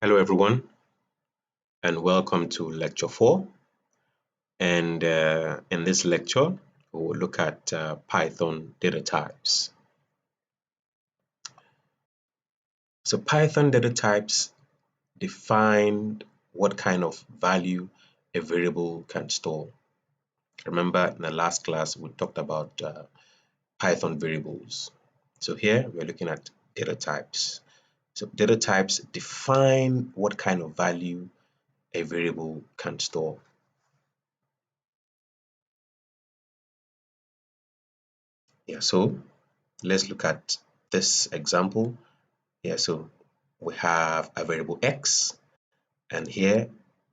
Hello, everyone, and welcome to Lecture 4. And in this lecture, we will look at Python data types. So, Python data types define what kind of value a variable can store. Remember, in the last class, we talked about Python variables. So, here we're looking at data types. So, data types define what kind of value a variable can store. Yeah, so let's look at this example. Yeah, so we have a variable x, and here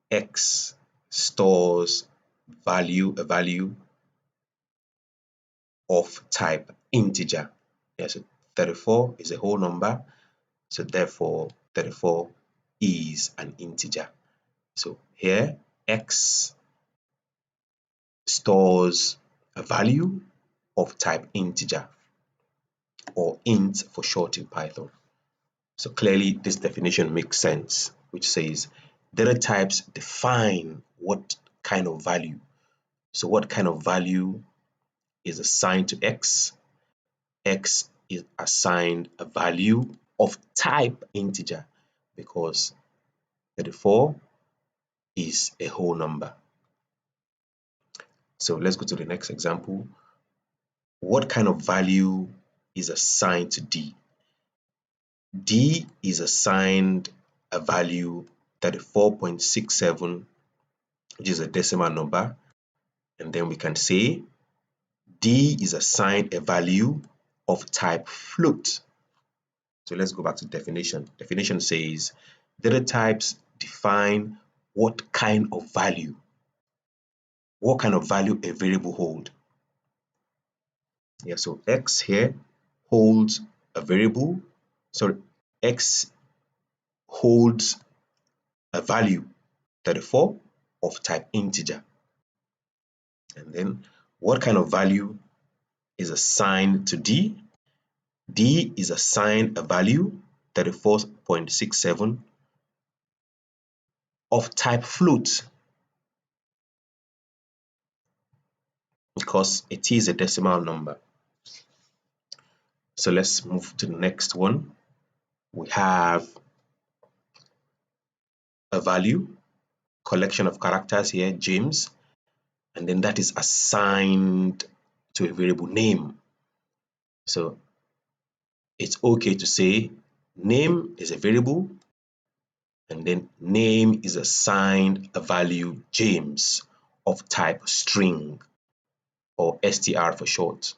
x stores a value of type integer. Yeah, so 34 is a whole number, so therefore 34 is an integer. So here x stores a value of type integer, or int for short in Python. So clearly this definition makes sense, which says data types define what kind of value. So what kind of value is assigned to x? X is assigned a value of type integer because 34 is a whole number. So let's go to the next example. What kind of value is assigned to d? D is assigned a value 34.67, which is a decimal number, and then we can say D is assigned a value of type float. So let's go back to definition. Definition says data types define what kind of value a variable hold. Yeah, so x here holds a variable. So x holds a value 34 of type integer. And then what kind of value is assigned to D? D is assigned a value 34.67 of type float because it is a decimal number. So let's move to the next one. We have a value, collection of characters here, James, and then that is assigned to a variable name. So it's okay to say name is a variable, and then name is assigned a value James of type string, or str for short.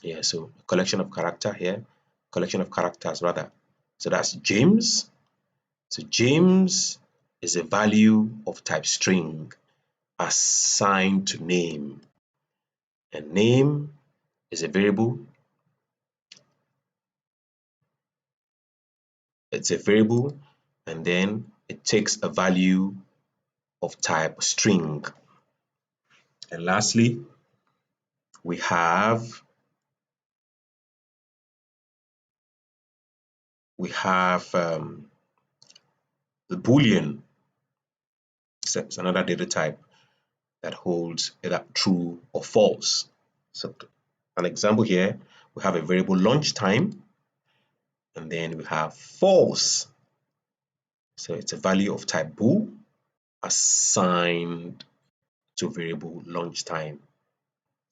Yeah, so collection of characters rather. So that's James. So James is a value of type string assigned to name, and name is a variable. It's a variable, and then it takes a value of type string. And lastly, we have the Boolean. It's another data type that holds either true or false. So an example here, we have a variable launch time, and then we have false. So it's a value of type bool assigned to variable launch time.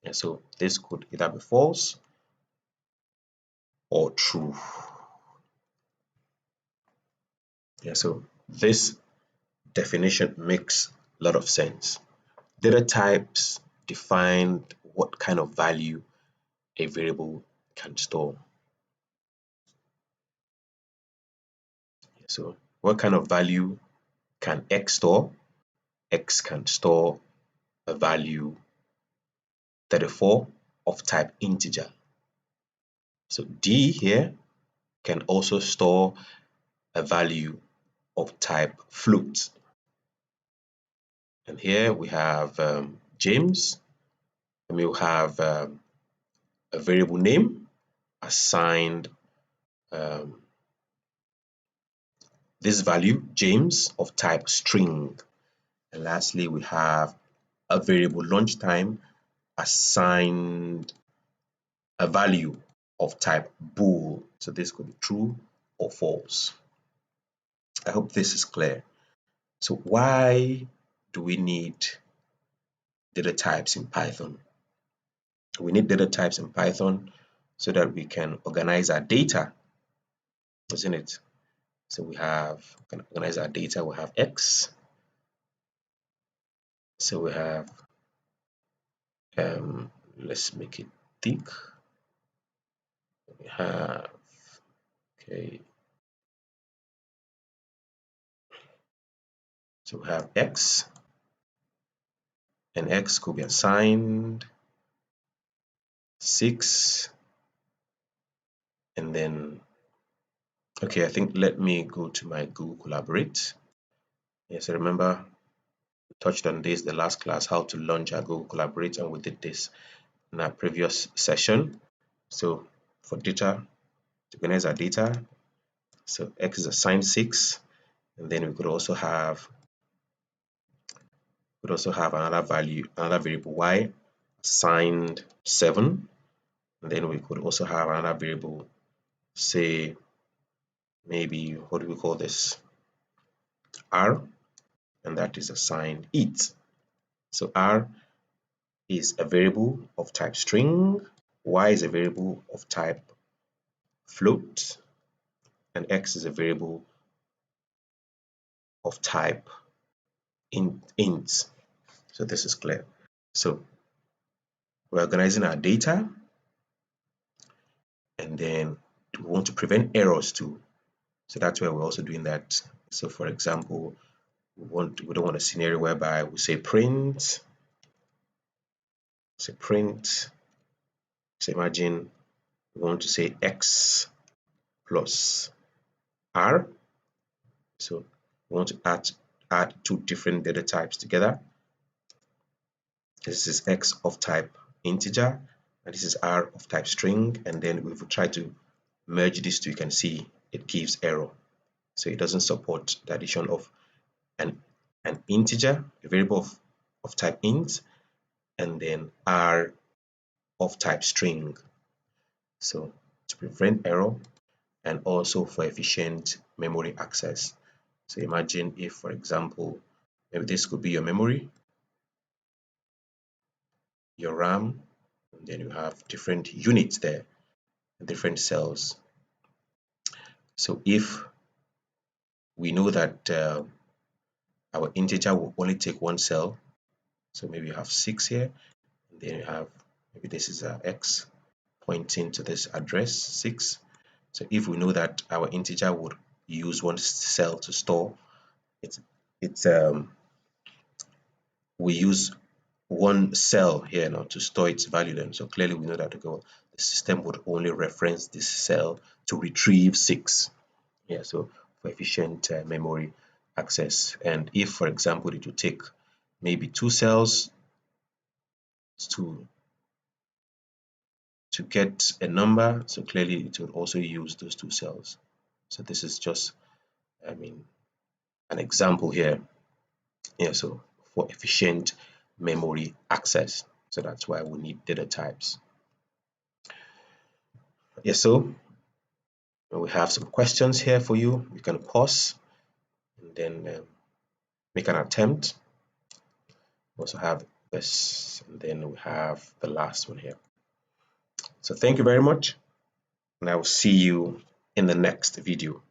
And so this could either be false or true. Yeah, so this definition makes a lot of sense. Data types define what kind of value a variable can store. So what kind of value can x store? X can store a value 34 of type integer. So D here can also store a value of type float. And here we have James, and we'll have a variable name assigned this value, James, of type string. And lastly, we have a variable launch time assigned a value of type bool. So this could be true or false. I hope this is clear. So why do we need data types in Python? We need data types in Python so that we can organize our data, isn't it? So we can organize our data. We have X. So we have, let's make it thick. We have, okay. So we have X, and X could be assigned 6, and then, okay, I think let me go to my Google Collaborate. Yes, I remember we touched on this the last class, how to launch our Google Collaborate, and we did this in our previous session. So for data, to organize our data, so X is assigned 6, and then we could also have another value, another variable Y assigned 7, and then we could also have another variable, say maybe, what do we call this, R, and that is assigned 8. So R is a variable of type string, Y is a variable of type float, and X is a variable of type int. So this is clear. So we're organizing our data, and then we want to prevent errors too. So that's why we're also doing that. So for example, we don't want a scenario whereby we say print. So imagine we want to say X plus R. So we want to add two different data types together. This is X of type integer, and this is R of type string. And then if we try to merge these two, you can see it gives error. So it doesn't support the addition of an integer, a variable of type int, and then R of type string. So to prevent error and also for efficient memory access. So imagine if, for example, maybe this could be your memory, your RAM, and then you have different units there, different cells. So if we know that our integer will only take one cell, so maybe you have 6 here, and then you have, maybe this is X pointing to this address 6. So if we know that our integer would use one cell to store, we use one cell here now to store its value then. So clearly we know that the system would only reference this cell to retrieve 6. Yeah, so for efficient memory access. And if, for example, it would take maybe 2 cells to get a number, so clearly it will also use those 2 cells. So this is just, an example here. Yeah, so for efficient memory access. So that's why we need data types. Yeah, so we have some questions here for you. You can pause and then make an attempt. We also have this, and then we have the last one here. So thank you very much, and I will see you in the next video.